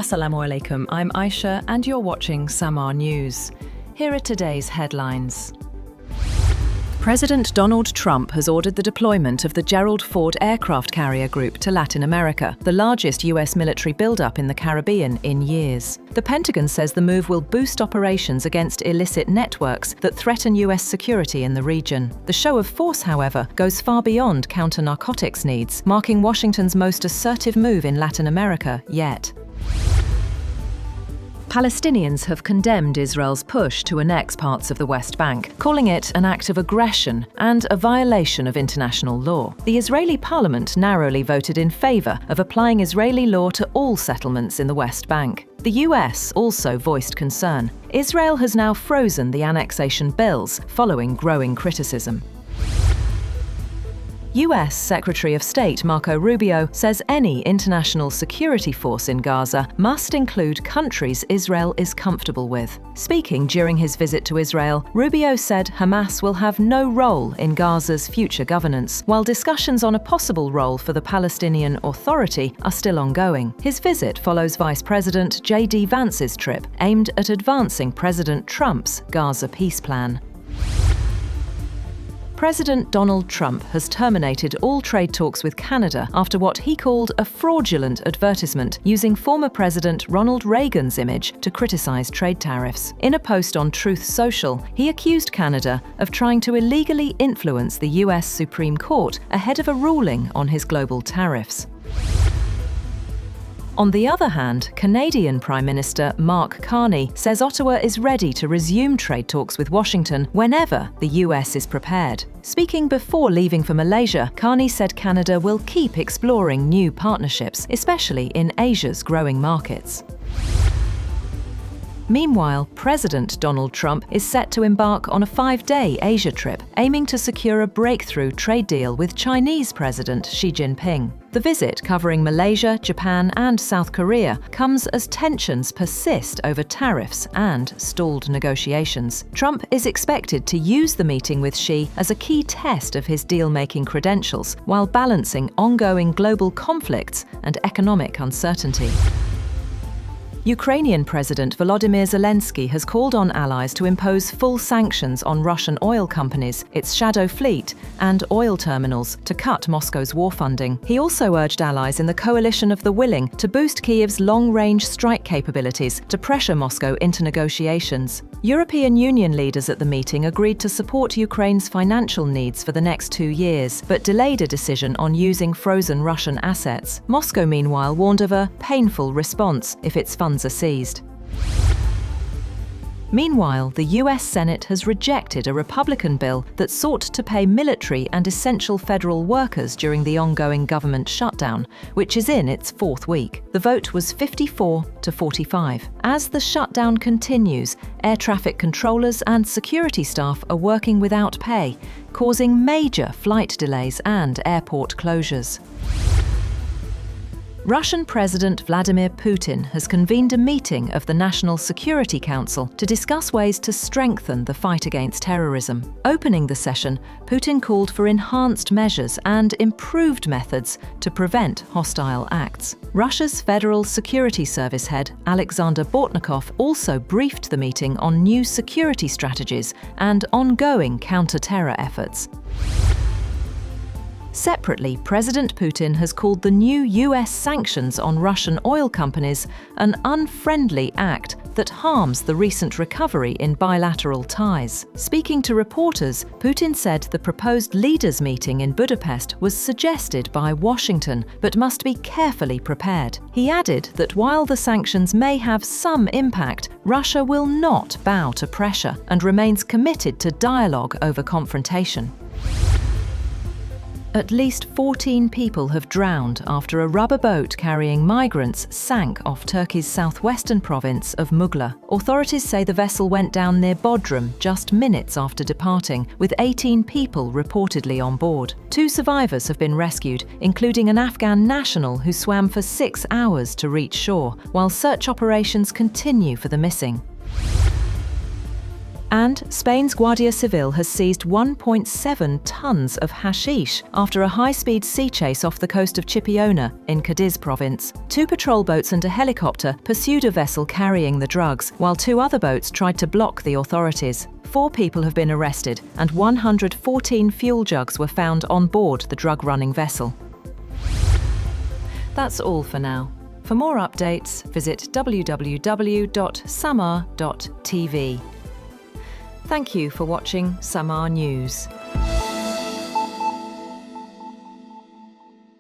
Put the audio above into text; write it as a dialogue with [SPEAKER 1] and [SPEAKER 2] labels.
[SPEAKER 1] Assalamu alaikum, I'm Aisha and you're watching Samaa News. Here are today's headlines. President Donald Trump has ordered the deployment of the Gerald Ford aircraft carrier group to Latin America, the largest US military buildup in the Caribbean in years. The Pentagon says the move will boost operations against illicit networks that threaten US security in the region. The show of force, however, goes far beyond counter-narcotics needs, marking Washington's most assertive move in Latin America yet. Palestinians have condemned Israel's push to annex parts of the West Bank, calling it an act of aggression and a violation of international law. The Israeli parliament narrowly voted in favor of applying Israeli law to all settlements in the West Bank. The US also voiced concern. Israel has now frozen the annexation bills, following growing criticism. US Secretary of State Marco Rubio says any international security force in Gaza must include countries Israel is comfortable with. Speaking during his visit to Israel, Rubio said Hamas will have no role in Gaza's future governance, while discussions on a possible role for the Palestinian Authority are still ongoing. His visit follows Vice President J.D. Vance's trip, aimed at advancing President Trump's Gaza peace plan. President Donald Trump has terminated all trade talks with Canada after what he called a fraudulent advertisement using former President Ronald Reagan's image to criticize trade tariffs. In a post on Truth Social, he accused Canada of trying to illegally influence the US Supreme Court ahead of a ruling on his global tariffs. On the other hand, Canadian Prime Minister Mark Carney says Ottawa is ready to resume trade talks with Washington whenever the US is prepared. Speaking before leaving for Malaysia, Carney said Canada will keep exploring new partnerships, especially in Asia's growing markets. Meanwhile, President Donald Trump is set to embark on a 5-day Asia trip, aiming to secure a breakthrough trade deal with Chinese President Xi Jinping. The visit, covering Malaysia, Japan and South Korea, comes as tensions persist over tariffs and stalled negotiations. Trump is expected to use the meeting with Xi as a key test of his deal-making credentials, while balancing ongoing global conflicts and economic uncertainty. Ukrainian President Volodymyr Zelensky has called on allies to impose full sanctions on Russian oil companies, its shadow fleet, and oil terminals to cut Moscow's war funding. He also urged allies in the coalition of the willing to boost Kyiv's long-range strike capabilities to pressure Moscow into negotiations. European Union leaders at the meeting agreed to support Ukraine's financial needs for the next 2 years, but delayed a decision on using frozen Russian assets. Moscow, meanwhile, warned of a painful response if its funds are seized. Meanwhile, the US Senate has rejected a Republican bill that sought to pay military and essential federal workers during the ongoing government shutdown, which is in its 4th week. The vote was 54 to 45. As the shutdown continues, air traffic controllers and security staff are working without pay, causing major flight delays and airport closures. Russian President Vladimir Putin has convened a meeting of the National Security Council to discuss ways to strengthen the fight against terrorism. Opening the session, Putin called for enhanced measures and improved methods to prevent hostile acts. Russia's Federal Security Service head, Alexander Bortnikov, also briefed the meeting on new security strategies and ongoing counter-terror efforts. Separately, President Putin has called the new US sanctions on Russian oil companies an unfriendly act that harms the recent recovery in bilateral ties. Speaking to reporters, Putin said the proposed leaders' meeting in Budapest was suggested by Washington, but must be carefully prepared. He added that while the sanctions may have some impact, Russia will not bow to pressure and remains committed to dialogue over confrontation. At least 14 people have drowned after a rubber boat carrying migrants sank off Turkey's southwestern province of Mughla. Authorities say the vessel went down near Bodrum just minutes after departing, with 18 people reportedly on board. 2 survivors have been rescued, including an Afghan national who swam for 6 hours to reach shore, while search operations continue for the missing. And Spain's Guardia Civil has seized 1.7 tons of hashish after a high-speed sea chase off the coast of Chipiona in Cadiz province. 2 patrol boats and a helicopter pursued a vessel carrying the drugs, while 2 other boats tried to block the authorities. 4 people have been arrested and 114 fuel jugs were found on board the drug-running vessel. That's all for now. For more updates, visit www.samaa.tv. Thank you for watching Samaa News.